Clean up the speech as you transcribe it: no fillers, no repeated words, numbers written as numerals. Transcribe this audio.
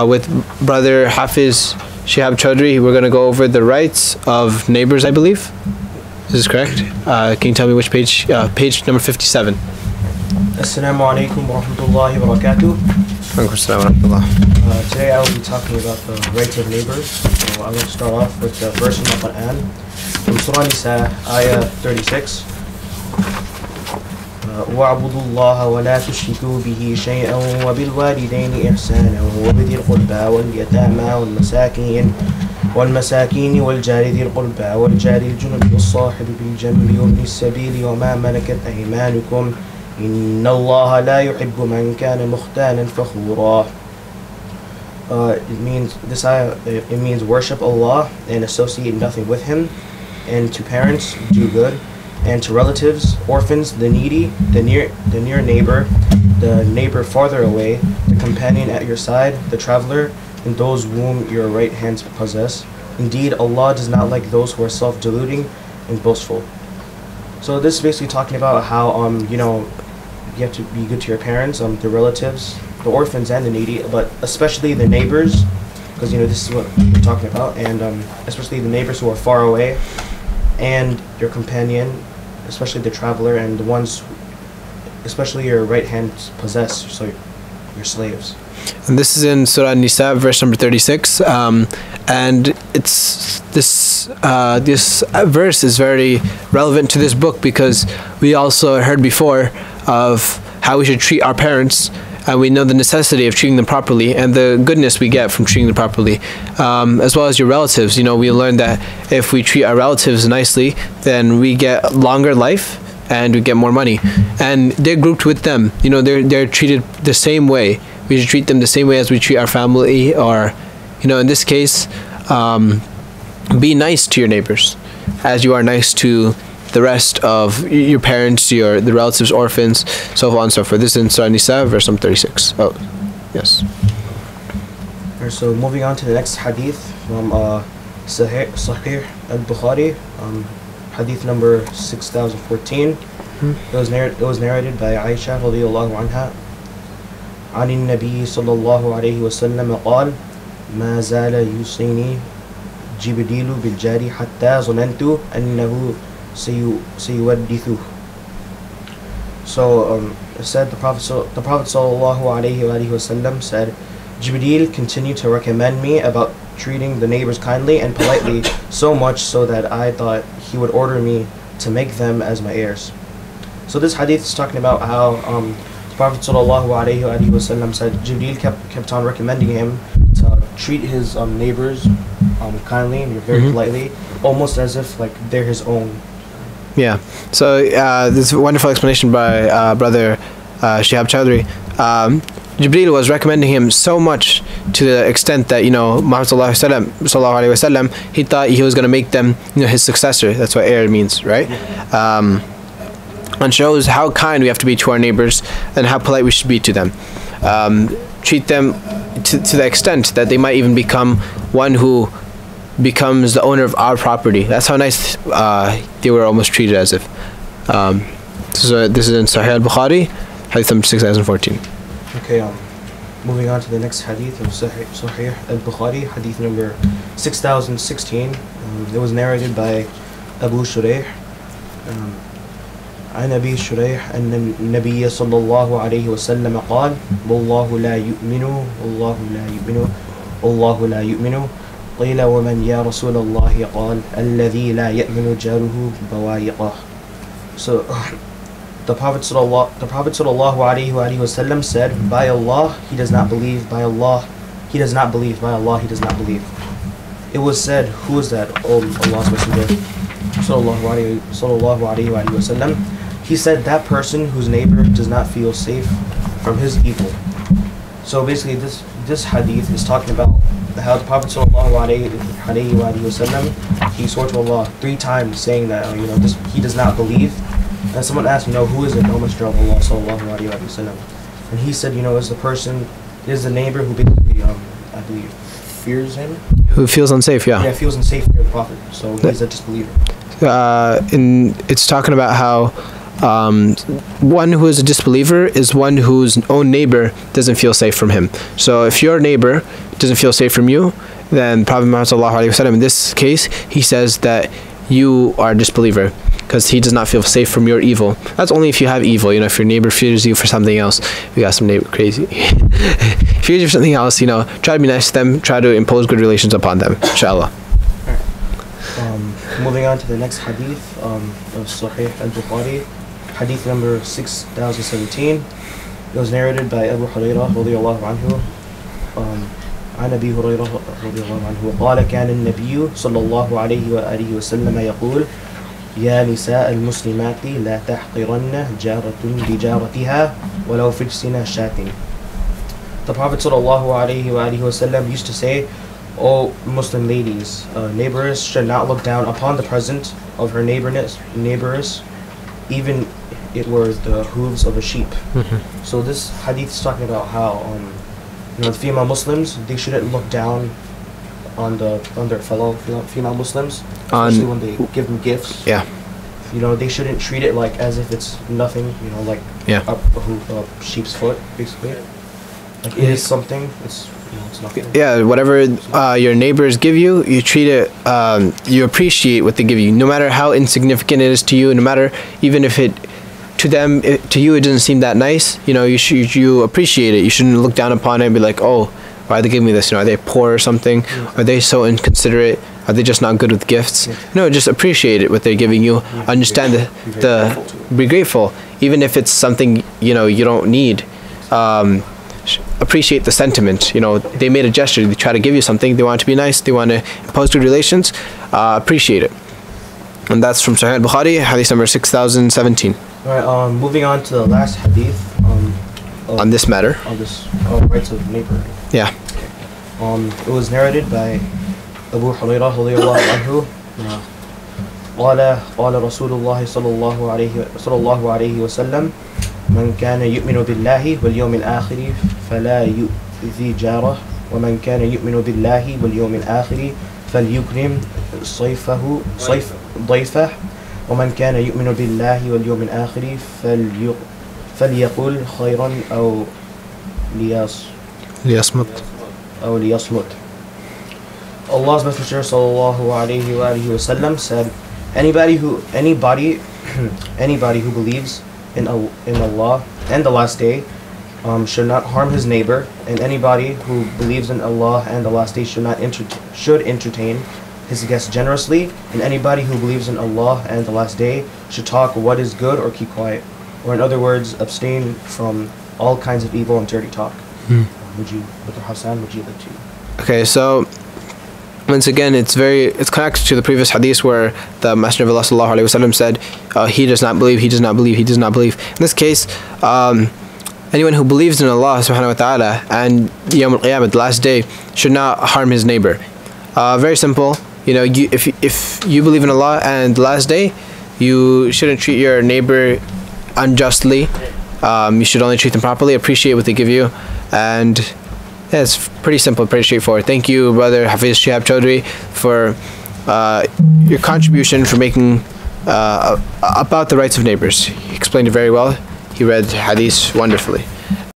with Brother Hafiz Shihab Chaudhry. We're going to go over the rights of neighbors, I believe. This is correct. Can you tell me which page? Page number 57. Assalamu alaikum wa rahmatullahi wa barakatuh. Today I will be talking about the rights of neighbors. So I'm going to start off with the verse in the Quran from Surah Nisa, ayah 36. وَاعْبُدُوا اللَّهَ وَلَا تُشْرِكُوا بِهِ شَيْئًا وَبِالْوَالِدَيْنِ إِحْسَانًا وَبِذِي الْقُرْبَى وَالْيَتَامَى وَالْمَسَاكِينِ وَالْجَارِ ذِي الْقُرْبَى وَالْجَارِ الْجُنُبِ وَالصَّاحِبِ بِالْجَنبِ وَابْنِ السَّبِيلِ وَمَا مَلَكَتْ أَيْمَانُكُمْ إِنَّ اللَّهَ لَا يُحِبُّ مَنْ كَانَ مُخْتَالًا فَخُورًا. It means worship Allah and associate nothing with Him, and to parents do good, and to relatives, orphans, the needy, the near neighbor, the neighbor farther away, the companion at your side, the traveler, and those whom your right hands possess. Indeed, Allah does not like those who are self-deluding and boastful. So this is basically talking about how you have to be good to your parents, the relatives, the orphans, and the needy, but especially the neighbors, because this is what we're talking about, and especially the neighbors who are far away, and your companion, especially the traveler, and the ones, especially your right hand possess, so your slaves. And this is in Surah Nisa, verse number 36, and it's this verse is very relevant to this book because we also heard before of how we should treat our parents, and we know the necessity of treating them properly and the goodness we get from treating them properly, as well as your relatives. We learned that if we treat our relatives nicely, then we get longer life and we get more money, and they're grouped with them. They're treated the same way. We should treat them the same way as we treat our family, or in this case, be nice to your neighbors as you are nice to the rest of your parents, the relatives, orphans, so on and so forth. This is in Surah Nisa, verse number 36. Oh, yes. Alright, so moving on to the next hadith from Sahih al-Bukhari, hadith number 6014. It was narrated by Aisha radiyallahu anha. عن النبي صلى الله عليه وسلم قال ما زال يوصيني جبريل بالجار حتى ظننت أنه سيودثه. So it said the Prophet sallallahu alaihi wasallam said, Jibreel continued to recommend me about treating the neighbors kindly and politely, so much so that I thought he would order me to make them as my heirs. So this hadith is talking about how the Prophet sallallahu alaihi wasallam said Jibreel kept on recommending him to treat his neighbors kindly and very politely, almost as if like they're his own. Yeah. So this wonderful explanation by Brother Shihab Chaudhry. Jibreel was recommending him so much to the extent that Muhammad sallallahu alaihi wasallam, he thought he was going to make them his successor. That's what heir means, right? And shows how kind we have to be to our neighbors and how polite we should be to them. Treat them to the extent that they might even become one who becomes the owner of our property. That's how nice they were almost treated as if. So this is in Sahih al-Bukhari, hadith number 6014. Okay, moving on to the next hadith of Sahih al-Bukhari, hadith number 6016. It was narrated by Abu Shuraih. عن أبي شريح أن النبي صلى الله عليه وسلم قال والله لا يؤمن والله لا يؤمن قيل ومن يا رسول الله قال الذي لا يؤمن جاره بوائقه. So the Prophet sallallahu alaihi wasallam said, by Allah he does not believe, by Allah he does not believe, by Allah he does not believe. It was said, who is that? Oh, Allah's Messenger sallallahu alaihi wasallam. He said, that person whose neighbor does not feel safe from his evil. So basically this hadith is talking about how the Prophet sallallahu alaihi wasallam, he swore to Allah 3 times saying that he does not believe. And someone asked, who is it? No Messenger of Allah sallallahu alaihi wasallam. And he said, is the neighbor who basically I believe fears him. Who feels unsafe, yeah. Yeah, feels unsafe near the Prophet. So he's a disbeliever. It's talking about how one who is a disbeliever is one whose own neighbor doesn't feel safe from him. So if your neighbor doesn't feel safe from you, then Prophet Muhammad sallallahu alaihi wasallam, in this case, he says that you are a disbeliever because he does not feel safe from your evil. That's only if you have evil. You know, if your neighbor fears you for something else. We got some neighbor crazy. Fears you for something else, you know, try to be nice to them, try to impose good relations upon them, inshallah. Moving on to the next hadith of Sahih al-Bukhari, hadith number 6017. It was narrated by Abu Hurairah radiyallahu anhu. عن أبي هريرة رضي الله عنه قال كان النبي صلى الله عليه وآله وسلم يقول يا نساء المسلمات لا تحقرن جارة بجارتها ولو في جسنا شاة. The Prophet صلى الله عليه وآله وسلم used to say, O Muslim ladies, neighbors should not look down upon the present of her neighbors, even it were the hooves of a sheep. So this hadith is talking about how the female Muslims, they shouldn't look down on their fellow female Muslims, especially when they give them gifts. Yeah. They shouldn't treat it like as if it's nothing. Like a sheep's foot, basically. Like it is something. It's nothing. Yeah, whatever your neighbors give you, you treat it. You appreciate what they give you, no matter how insignificant it is to you. No matter even if it. To them, to you, it doesn't seem that nice. You appreciate it. You shouldn't look down upon it and be like, oh, why are they giving me this? Are they poor or something? Are they so inconsiderate? Are they just not good with gifts? No, just appreciate it, what they're giving you. Understand be grateful, even if it's something you don't need. Appreciate the sentiment. They made a gesture. They try to give you something. They want to be nice. They want to impose good relations. Appreciate it. And that's from Sahih al-Bukhari, hadith number 6017. Alright, moving on to the last hadith on this matter. On this rights of neighbor. Yeah. It was narrated by Abu Hurairah radiyallahu anhu. قال رسول الله صلى الله عليه وسلم من كان يؤمن بالله واليوم الآخر فلا يؤذي جاره ومن كان يؤمن بالله واليوم الآخر فليكرم ضيفه ومن كان يؤمن بالله واليوم الآخر فليقل خيرا أو ليصمت. Allah's Messenger sallallahu alaihi wasallam said, anybody who believes in Allah and the last day should not harm his neighbor, and anybody who believes in Allah and the last day should entertain his guests generously, and anybody who believes in Allah and the last day should talk what is good or keep quiet, or in other words, abstain from all kinds of evil and dirty talk. Dr. Hassan, would you like to? Okay, so once again, it's connected to the previous hadith where the Messenger of Allah sallallahu alaihi wasallam said, he does not believe, he does not believe, he does not believe. In this case, anyone who believes in Allah subhanahu wa ta'ala and Yawm al-Qiyamah, the last day, should not harm his neighbor. Very simple. If you believe in Allah and the last day, you shouldn't treat your neighbor unjustly. You should only treat them properly, appreciate what they give you, and it's pretty simple, pretty straightforward. Thank you, brother Hafiz Shihab Chaudhry, for your contribution for making about the rights of neighbors. He explained it very well. He read hadith wonderfully.